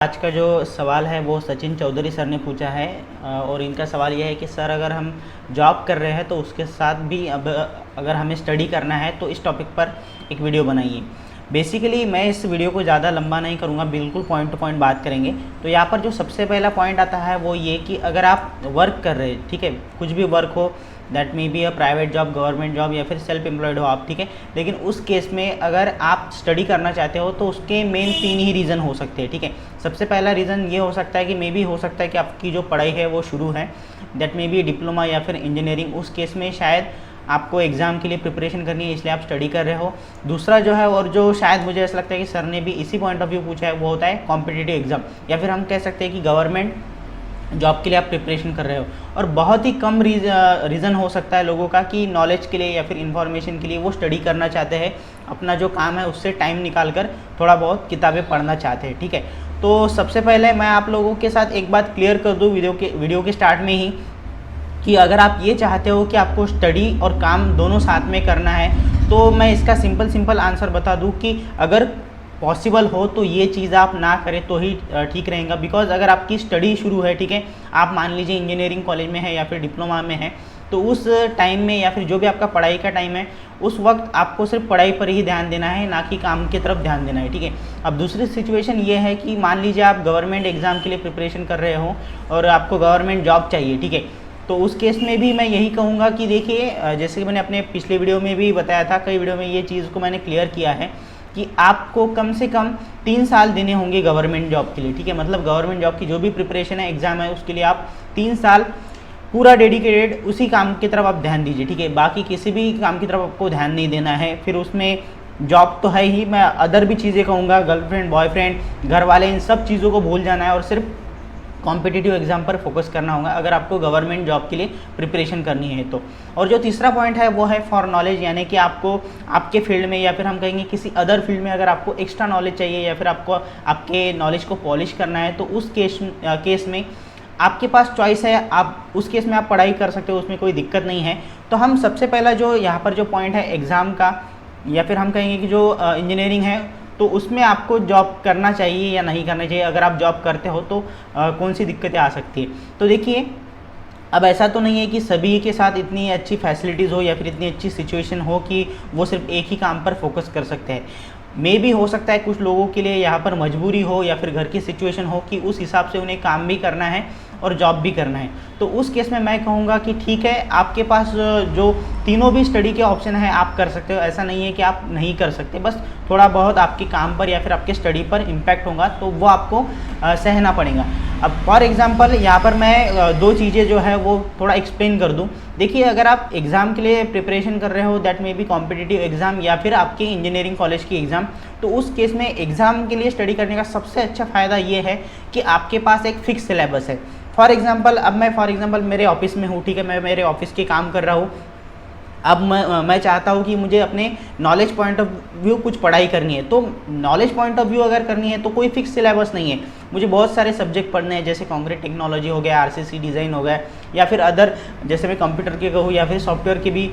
आज का जो सवाल है वो सचिन चौधरी सर ने पूछा है और इनका सवाल यह है कि सर अगर हम जॉब कर रहे हैं तो उसके साथ भी अब अगर हमें स्टडी करना है तो इस टॉपिक पर एक वीडियो बनाइए। बेसिकली मैं इस वीडियो को ज़्यादा लंबा नहीं करूँगा, बिल्कुल पॉइंट टू पॉइंट बात करेंगे। तो यहाँ पर जो सबसे पहला पॉइंट आता है वो ये कि अगर आप वर्क कर रहे हैं, ठीक है, कुछ भी वर्क हो, that may be a private job, government job या फिर सेल्फ एम्प्लॉयड हो आप, ठीक है, लेकिन उस केस में अगर आप स्टडी करना चाहते हो तो उसके मेन 3 ही रीज़न हो सकते हैं, ठीक है। सबसे पहला रीज़न ये हो सकता है कि मे बी हो सकता है कि आपकी जो पढ़ाई है वो शुरू है, दैट मे बी डिप्लोमा या फिर इंजीनियरिंग, उस केस में शायद आपको एग्ज़ाम के लिए प्रिपरेशन करनी है इसलिए आप स्टडी कर रहे हो। दूसरा जो है, और जो शायद मुझे ऐसा लगता है कि सर ने भी इसी पॉइंट ऑफ व्यू पूछा है, वो होता है कॉम्पिटिटिव एग्ज़ाम, या फिर हम कह सकते हैं कि गवर्नमेंट जॉब के लिए आप प्रिपरेशन कर रहे हो। और बहुत ही कम रीज़न हो सकता है लोगों का कि नॉलेज के लिए या फिर इन्फॉर्मेशन के लिए वो स्टडी करना चाहते हैं, अपना जो काम है उससे टाइम निकाल कर थोड़ा बहुत किताबें पढ़ना चाहते हैं, ठीक है। तो सबसे पहले मैं आप लोगों के साथ एक बात क्लियर कर दूँ वीडियो के स्टार्ट में ही, कि अगर आप ये चाहते हो कि आपको स्टडी और काम दोनों साथ में करना है तो मैं इसका सिंपल आंसर बता दूं कि अगर पॉसिबल हो तो ये चीज़ आप ना करें तो ही ठीक रहेगा। बिकॉज अगर आपकी स्टडी शुरू है, ठीक है, आप मान लीजिए इंजीनियरिंग कॉलेज में है या फिर डिप्लोमा में है, तो उस टाइम में या फिर जो भी आपका पढ़ाई का टाइम है उस वक्त आपको सिर्फ पढ़ाई पर ही ध्यान देना है, ना कि काम की तरफ ध्यान देना है, ठीक है। अब दूसरी सिचुएशन ये है कि मान लीजिए आप गवर्नमेंट एग्ज़ाम के लिए प्रिपरेशन कर रहे हो और आपको गवर्नमेंट जॉब चाहिए, ठीक है, तो उस केस में भी मैं यही कहूँगा कि देखिए, जैसे कि मैंने अपने पिछले वीडियो में भी बताया था, कई वीडियो में ये चीज़ को मैंने क्लियर किया है कि आपको कम से कम 3 साल देने होंगे गवर्नमेंट जॉब के लिए, ठीक है। मतलब गवर्नमेंट जॉब की जो भी प्रिपरेशन है, एग्ज़ाम है, उसके लिए आप 3 साल पूरा डेडिकेटेड उसी काम की तरफ आप ध्यान दीजिए, ठीक है। बाकी किसी भी काम की तरफ आपको ध्यान नहीं देना है। फिर उसमें जॉब तो है ही, मैं अदर भी चीज़ें कहूँगा, गर्लफ्रेंड, बॉयफ्रेंड, घर वाले, इन सब चीज़ों को भूल जाना है और सिर्फ कॉम्पिटिटिव एग्जाम पर फोकस करना होगा अगर आपको गवर्नमेंट जॉब के लिए प्रिपरेशन करनी है तो। और जो तीसरा पॉइंट है वो है फॉर नॉलेज, यानी कि आपको आपके फील्ड में या फिर हम कहेंगे किसी अदर फील्ड में अगर आपको एक्स्ट्रा नॉलेज चाहिए या फिर आपको आपके नॉलेज को पॉलिश करना है तो उस केस में आपके पास चॉइस है, आप उस केस में आप पढ़ाई कर सकते हो, उसमें कोई दिक्कत नहीं है। तो हम सबसे पहला जो यहाँ पर जो पॉइंट है एग्ज़ाम का, या फिर हम कहेंगे कि जो इंजीनियरिंग है, तो उसमें आपको जॉब करना चाहिए या नहीं करना चाहिए। अगर आप जॉब करते हो तो कौन सी दिक्कतें आ सकती है। तो देखिए, अब ऐसा तो नहीं है कि सभी के साथ इतनी अच्छी फैसिलिटीज़ हो या फिर इतनी अच्छी सिचुएशन हो कि वो सिर्फ एक ही काम पर फोकस कर सकते हैं। मे भी हो सकता है कुछ लोगों के लिए यहाँ पर मजबूरी हो या फिर घर की सिचुएशन हो कि उस हिसाब से उन्हें काम भी करना है और जॉब भी करना है। तो उस केस में मैं कहूँगा कि ठीक है, आपके पास जो तीनों भी स्टडी के ऑप्शन है आप कर सकते हो। ऐसा नहीं है कि आप नहीं कर सकते, बस थोड़ा बहुत आपके काम पर या फिर आपके स्टडी पर इम्पैक्ट होगा तो वो आपको सहना पड़ेगा। अब फॉर एग्जांपल यहाँ पर मैं 2 चीज़ें जो है वो थोड़ा एक्सप्लेन कर दूँ। देखिए, अगर आप एग्ज़ाम के लिए प्रिपरेशन कर रहे हो, that may be competitive exam या फिर आपके इंजीनियरिंग कॉलेज की एग्ज़ाम, तो उस केस में एग्ज़ाम के लिए स्टडी करने का सबसे अच्छा फ़ायदा ये है कि आपके पास एक फ़िक्स सिलेबस है। फॉर एग्ज़ाम्पल, अब मैं मेरे ऑफिस में हूँ, ठीक है, मैं मेरे ऑफिस के काम कर रहा हूँ। अब मैं चाहता हूँ कि मुझे अपने नॉलेज पॉइंट ऑफ व्यू कुछ पढ़ाई करनी है, तो नॉलेज पॉइंट ऑफ व्यू अगर करनी है तो कोई फिक्स सिलेबस नहीं है। मुझे बहुत सारे सब्जेक्ट पढ़ने हैं, जैसे कंक्रीट टेक्नोलॉजी हो गया, आरसीसी डिज़ाइन हो गया, या फिर अदर जैसे मैं कंप्यूटर के कहूँ या फिर सॉफ्टवेयर की भी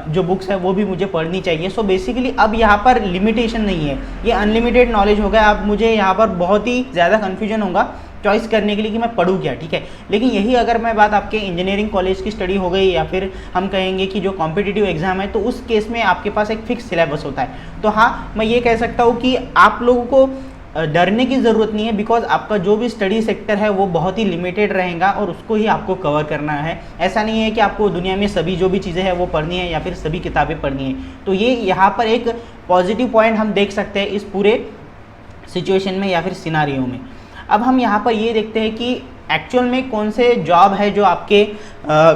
जो बुक्स है वो भी मुझे पढ़नी चाहिए। सो बेसिकली अब यहाँ पर लिमिटेशन नहीं है, ये अनलिमिटेड नॉलेज हो गया। अब मुझे यहाँ पर बहुत ही ज़्यादा कन्फ्यूजन होगा चॉइस करने के लिए कि मैं पढ़ूँ क्या, ठीक है। लेकिन यही अगर मैं बात आपके इंजीनियरिंग कॉलेज की स्टडी हो गई या फिर हम कहेंगे कि जो कॉम्पिटिटिव एग्जाम है, तो उस केस में आपके पास एक फिक्स सिलेबस होता है। तो हाँ, मैं ये कह सकता हूँ कि आप लोगों को डरने की ज़रूरत नहीं है, बिकॉज आपका जो भी स्टडी सेक्टर है वो बहुत ही लिमिटेड रहेगा और उसको ही आपको कवर करना है। ऐसा नहीं है कि आपको दुनिया में सभी जो भी चीज़ें हैं वो पढ़नी है या फिर सभी किताबें पढ़नी है। तो ये यहाँ पर एक पॉजिटिव पॉइंट हम देख सकते हैं इस पूरे सिचुएशन में या फिर सिनारियो में। अब हम यहाँ पर ये देखते हैं कि एक्चुअल में कौन से जॉब है जो आपके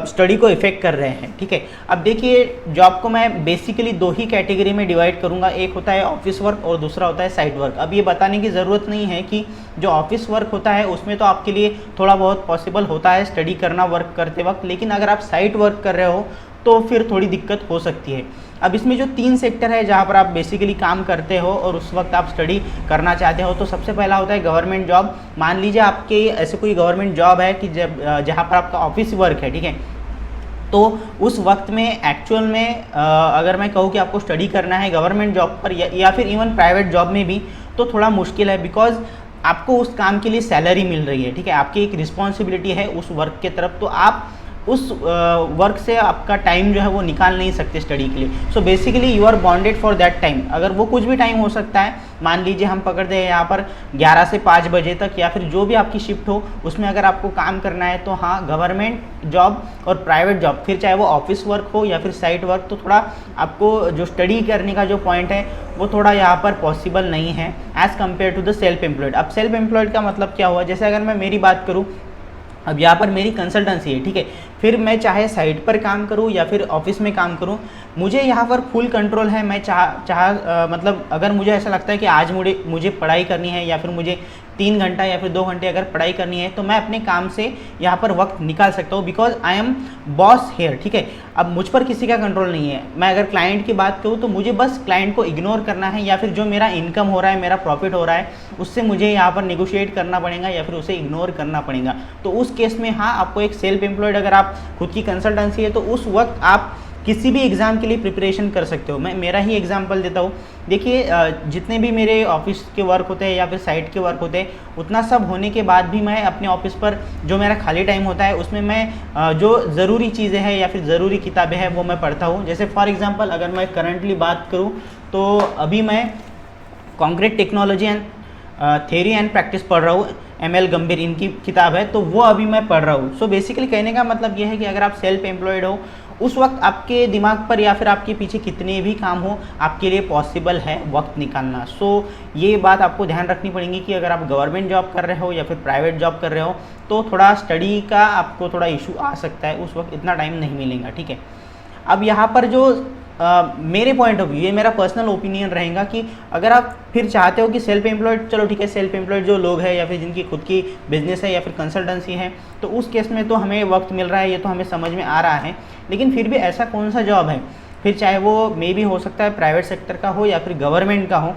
स्टडी को इफ़ेक्ट कर रहे हैं, ठीक है। अब देखिए, जॉब को मैं बेसिकली 2 ही कैटेगरी में डिवाइड करूँगा, एक होता है ऑफिस वर्क और दूसरा होता है साइट वर्क। अब ये बताने की ज़रूरत नहीं है कि जो ऑफिस वर्क होता है उसमें तो आपके लिए थोड़ा बहुत पॉसिबल होता है स्टडी करना वर्क करते वक्त, लेकिन अगर आप साइट वर्क कर रहे हो तो फिर थोड़ी दिक्कत हो सकती है। अब इसमें जो 3 सेक्टर है जहाँ पर आप बेसिकली काम करते हो और उस वक्त आप स्टडी करना चाहते हो, तो सबसे पहला होता है गवर्नमेंट जॉब। मान लीजिए आपके ऐसे कोई गवर्नमेंट जॉब है कि जहाँ पर आपका ऑफिस वर्क है, ठीक है, तो उस वक्त में एक्चुअल में अगर मैं कहूँ कि आपको स्टडी करना है गवर्नमेंट जॉब पर या फिर इवन प्राइवेट जॉब में भी, तो थोड़ा मुश्किल है। बिकॉज आपको उस काम के लिए सैलरी मिल रही है, ठीक है, आपकी एक रिस्पॉन्सिबिलिटी है उस वर्क के तरफ, तो आप उस वर्क से आपका टाइम जो है वो निकाल नहीं सकते स्टडी के लिए। So basically you are bonded for that time. अगर वो कुछ भी टाइम हो सकता है, मान लीजिए हम पकड़ दें यहाँ पर 11 से 5 बजे तक, या फिर जो भी आपकी शिफ्ट हो उसमें अगर आपको काम करना है, तो हाँ, गवर्नमेंट जॉब और प्राइवेट जॉब, फिर चाहे वो ऑफिस वर्क हो या फिर साइट वर्क, तो थोड़ा आपको जो स्टडी करने का जो पॉइंट है वो थोड़ा यहाँ पर पॉसिबल नहीं है as compare to the self employed. अब सेल्फ एम्प्लॉयड का मतलब क्या हुआ, जैसे अगर मैं मेरी बात करूँ, अब यहाँ पर मेरी कंसल्टेंसी है, ठीक है, फिर मैं चाहे साइट पर काम करूँ या फिर ऑफिस में काम करूँ, मुझे यहाँ पर फुल कंट्रोल है। मैं मतलब अगर मुझे ऐसा लगता है कि आज मुझे पढ़ाई करनी है, या फिर मुझे 3 घंटा या फिर 2 घंटे अगर पढ़ाई करनी है, तो मैं अपने काम से यहाँ पर वक्त निकाल सकता हूँ, because I am boss here, ठीक है। अब मुझ पर किसी का कंट्रोल नहीं है। मैं अगर क्लाइंट की बात करूँ तो मुझे बस क्लाइंट को इग्नोर करना है, या फिर जो मेरा इनकम हो रहा है, मेरा प्रॉफिट हो रहा है, उससे मुझे यहाँ पर नेगोशिएट करना पड़ेगा या फिर उसे इग्नोर करना पड़ेगा। तो उस केस में हाँ, आपको एक सेल्फ एम्प्लॉयड, अगर आप खुद की कंसल्टेंसी है, तो उस वक्त आप किसी भी एग्ज़ाम के लिए प्रिपरेशन कर सकते हो। मैं मेरा ही एग्जांपल देता हूँ। देखिए, जितने भी मेरे ऑफिस के वर्क होते हैं या फिर साइट के वर्क होते हैं, उतना सब होने के बाद भी मैं अपने ऑफिस पर जो मेरा खाली टाइम होता है उसमें मैं जो ज़रूरी चीज़ें हैं या फिर ज़रूरी किताबें हैं वो मैं पढ़ता हूँ। जैसे फॉर एग्ज़ाम्पल अगर मैं करंटली बात करूँ, तो अभी मैं concrete technology and theory and practice पढ़ रहा हूँ, ML गंभीर इनकी किताब है, तो वो अभी मैं पढ़ रहा हूँ। सो बेसिकली कहने का मतलब ये है कि अगर आप सेल्फ एम्प्लॉयड हो, उस वक्त आपके दिमाग पर या फिर आपके पीछे कितने भी काम हो, आपके लिए पॉसिबल है वक्त निकालना। सो ये बात आपको ध्यान रखनी पड़ेगी कि अगर आप गवर्नमेंट जॉब कर रहे हो या फिर प्राइवेट जॉब कर रहे हो, तो थोड़ा स्टडी का आपको थोड़ा इशू आ सकता है, उस वक्त इतना टाइम नहीं मिलेगा, ठीक है। अब यहाँ पर जो मेरे पॉइंट ऑफ व्यू, ये मेरा पर्सनल ओपिनियन रहेगा कि अगर आप फिर चाहते हो कि सेल्फ एम्प्लॉयड, चलो ठीक है, सेल्फ एम्प्लॉयड जो लोग हैं या फिर जिनकी खुद की बिजनेस है या फिर कंसल्टेंसी है, तो उस केस में तो हमें वक्त मिल रहा है, ये तो हमें समझ में आ रहा है। लेकिन फिर भी ऐसा कौन सा जॉब है, फिर चाहे वो मे बी हो सकता है प्राइवेट सेक्टर का हो या फिर गवर्नमेंट का हो,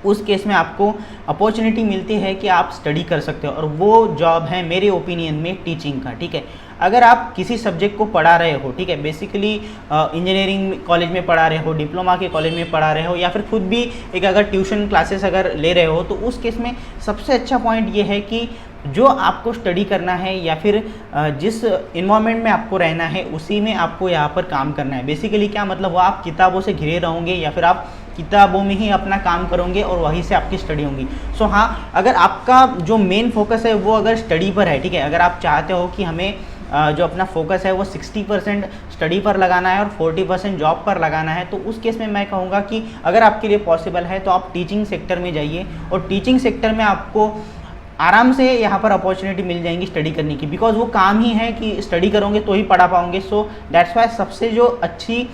उस केस में आपको अपॉर्चुनिटी मिलती है कि आप स्टडी कर सकते हो, और वो जॉब है मेरे ओपिनियन में टीचिंग का, ठीक है। अगर आप किसी सब्जेक्ट को पढ़ा रहे हो, ठीक है, बेसिकली इंजीनियरिंग कॉलेज में पढ़ा रहे हो, डिप्लोमा के कॉलेज में पढ़ा रहे हो, या फिर खुद भी एक अगर ट्यूशन क्लासेस अगर ले रहे हो, तो उस केस में सबसे अच्छा पॉइंट ये है कि जो आपको स्टडी करना है या फिर जिस इन्वायरमेंट में आपको रहना है, उसी में आपको यहाँ पर काम करना है। बेसिकली क्या मतलब, वो आप किताबों से घिरे रहोगे या फिर आप किताबों में ही अपना काम करोगे और वहीं से आपकी स्टडी होगी। सो हाँ, अगर आपका जो मेन फोकस है वो अगर स्टडी पर है, ठीक है, अगर आप चाहते हो कि हमें जो अपना फोकस है वो 60% स्टडी पर लगाना है और 40% जॉब पर लगाना है, तो उस केस में मैं कहूँगा कि अगर आपके लिए पॉसिबल है तो आप टीचिंग सेक्टर में जाइए, और टीचिंग सेक्टर में आपको आराम से यहाँ पर अपॉर्चुनिटी मिल जाएंगी स्टडी करने की, बिकॉज वो काम ही है कि स्टडी करोगे तो ही पढ़ा पाओगे। सो दैट्स वाई सबसे जो अच्छी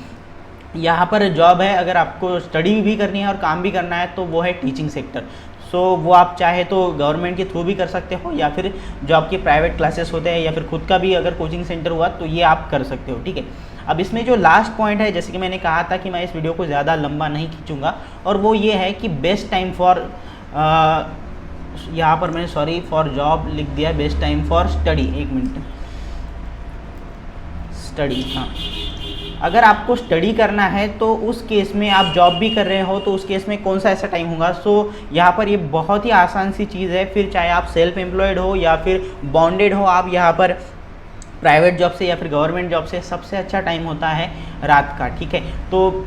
यहाँ पर जॉब है, अगर आपको स्टडी भी करनी है और काम भी करना है, तो वो है टीचिंग सेक्टर। सो वो आप चाहे तो गवर्नमेंट के थ्रू भी कर सकते हो, या फिर जो आपके प्राइवेट क्लासेस होते हैं या फिर खुद का भी अगर कोचिंग सेंटर हुआ, तो ये आप कर सकते हो, ठीक है। अब इसमें जो लास्ट पॉइंट है, जैसे कि मैंने कहा था कि मैं इस वीडियो को ज़्यादा लंबा नहीं खींचूंगा, और वो ये है कि बेस्ट टाइम फॉर, यहाँ पर मैंने सॉरी फॉर जॉब लिख दिया, best time for study, 1 minute, study, हाँ, अगर आपको स्टडी करना है तो उस केस में आप जॉब भी कर रहे हो, तो उस केस में कौन सा ऐसा टाइम होगा। सो यहाँ पर ये बहुत ही आसान सी चीज़ है, फिर चाहे आप सेल्फ एम्प्लॉयड हो या फिर बॉन्डेड हो, आप यहाँ पर प्राइवेट जॉब से या फिर गवर्नमेंट जॉब से, सबसे अच्छा टाइम होता है रात का, ठीक है। तो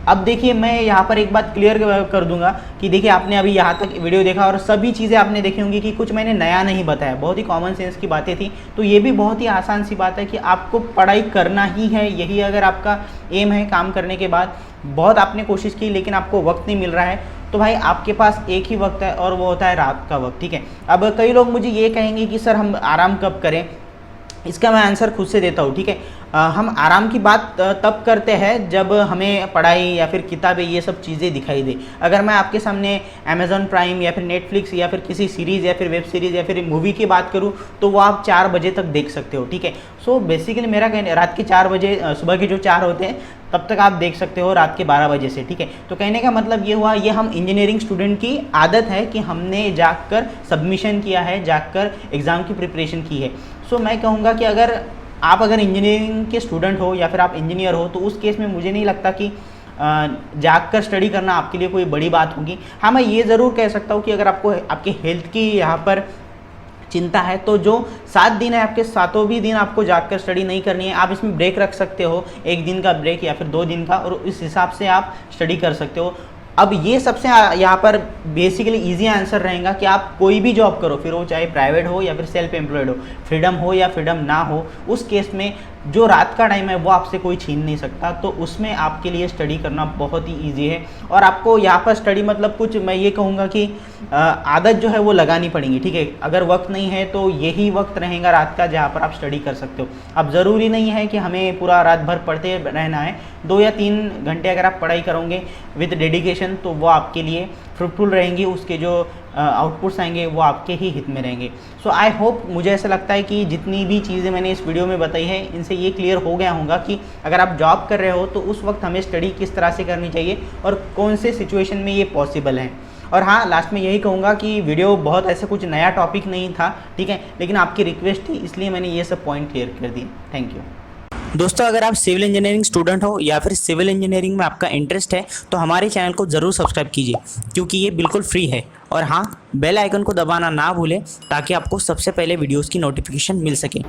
अब देखिए, मैं यहाँ पर एक बात क्लियर कर दूंगा कि देखिए, आपने अभी यहाँ तक वीडियो देखा और सभी चीज़ें आपने देखी होंगी कि कुछ मैंने नया नहीं बताया, बहुत ही कॉमन सेंस की बातें थी। तो ये भी बहुत ही आसान सी बात है कि आपको पढ़ाई करना ही है, यही अगर आपका एम है काम करने के बाद। बहुत आपने कोशिश की लेकिन आपको वक्त नहीं मिल रहा है, तो भाई आपके पास एक ही वक्त है और वो होता है रात का वक्त, ठीक है। अब कई लोग मुझे ये कहेंगे कि सर हम आराम कब करें, इसका मैं आंसर खुद से देता हूँ, ठीक है। हम आराम की बात तब करते हैं जब हमें पढ़ाई या फिर किताबें ये सब चीज़ें दिखाई दे। अगर मैं आपके सामने अमेज़ॉन प्राइम या फिर नेटफ्लिक्स या फिर किसी सीरीज़ या फिर वेब सीरीज़ या फिर मूवी की बात करूँ, तो वो आप 4 बजे तक देख सकते हो, ठीक है। सो बेसिकली मेरा कहने, रात के 4 बजे, सुबह के जो 4 होते हैं तब तक आप देख सकते हो रात के 12 बजे से, ठीक है। तो कहने का मतलब ये हुआ, ये हम इंजीनियरिंग स्टूडेंट की आदत है कि हमने जाकर सबमिशन किया है, जाकर एग्ज़ाम की प्रिपरेशन की है। सो मैं कहूँगा कि अगर इंजीनियरिंग के स्टूडेंट हो या फिर आप इंजीनियर हो, तो उस केस में मुझे नहीं लगता कि जाग कर स्टडी करना आपके लिए कोई बड़ी बात होगी। हाँ, मैं ये ज़रूर कह सकता हूँ कि अगर आपको आपके हेल्थ की यहाँ पर चिंता है तो जो 7 दिन है आपके, सातों भी दिन आपको जागकर स्टडी नहीं करनी है। आप इसमें ब्रेक रख सकते हो, 1 दिन का ब्रेक या फिर 2 दिन का, और इस हिसाब से आप स्टडी कर सकते हो। अब ये सबसे यहाँ पर बेसिकली इजी आंसर रहेगा कि आप कोई भी जॉब करो, फिर वो चाहे प्राइवेट हो या फिर सेल्फ एम्प्लॉयड हो, फ्रीडम हो या फ्रीडम ना हो, उस केस में जो रात का टाइम है वो आपसे कोई छीन नहीं सकता। तो उसमें आपके लिए स्टडी करना बहुत ही ईजी है। और आपको यहाँ पर स्टडी मतलब कुछ मैं ये कहूँगा कि आदत जो है वो लगानी पड़ेगी, ठीक है। अगर वक्त नहीं है तो यही वक्त रहेगा रात का जहाँ पर आप स्टडी कर सकते हो। अब ज़रूरी नहीं है कि हमें पूरा रात भर पढ़ते रहना है, 2 या 3 घंटे अगर आप पढ़ाई करोगे विद डेडिकेशन तो वो आपके लिए फ्रूटफुल रहेंगी, उसके जो आउटपुट्स आएंगे वो आपके ही हित में रहेंगे। सो आई होप, मुझे ऐसा लगता है कि जितनी भी चीज़ें मैंने इस वीडियो में बताई है इनसे ये क्लियर हो गया होगा कि अगर आप जॉब कर रहे हो तो उस वक्त हमें स्टडी किस तरह से करनी चाहिए और कौन से सिचुएशन में ये पॉसिबल है। और हाँ, लास्ट में यही कहूँगा कि वीडियो बहुत ऐसे कुछ नया टॉपिक नहीं था, ठीक है, लेकिन आपकी रिक्वेस्ट थी इसलिए मैंने ये सब पॉइंट क्लियर कर दिए। Thank you. दोस्तों, अगर आप सिविल इंजीनियरिंग स्टूडेंट हो या फिर सिविल इंजीनियरिंग में आपका इंटरेस्ट है तो हमारे चैनल को ज़रूर सब्सक्राइब कीजिए, क्योंकि ये बिल्कुल फ्री है। और हाँ, बेल आइकन को दबाना ना भूलें ताकि आपको सबसे पहले वीडियोस की नोटिफिकेशन मिल सके।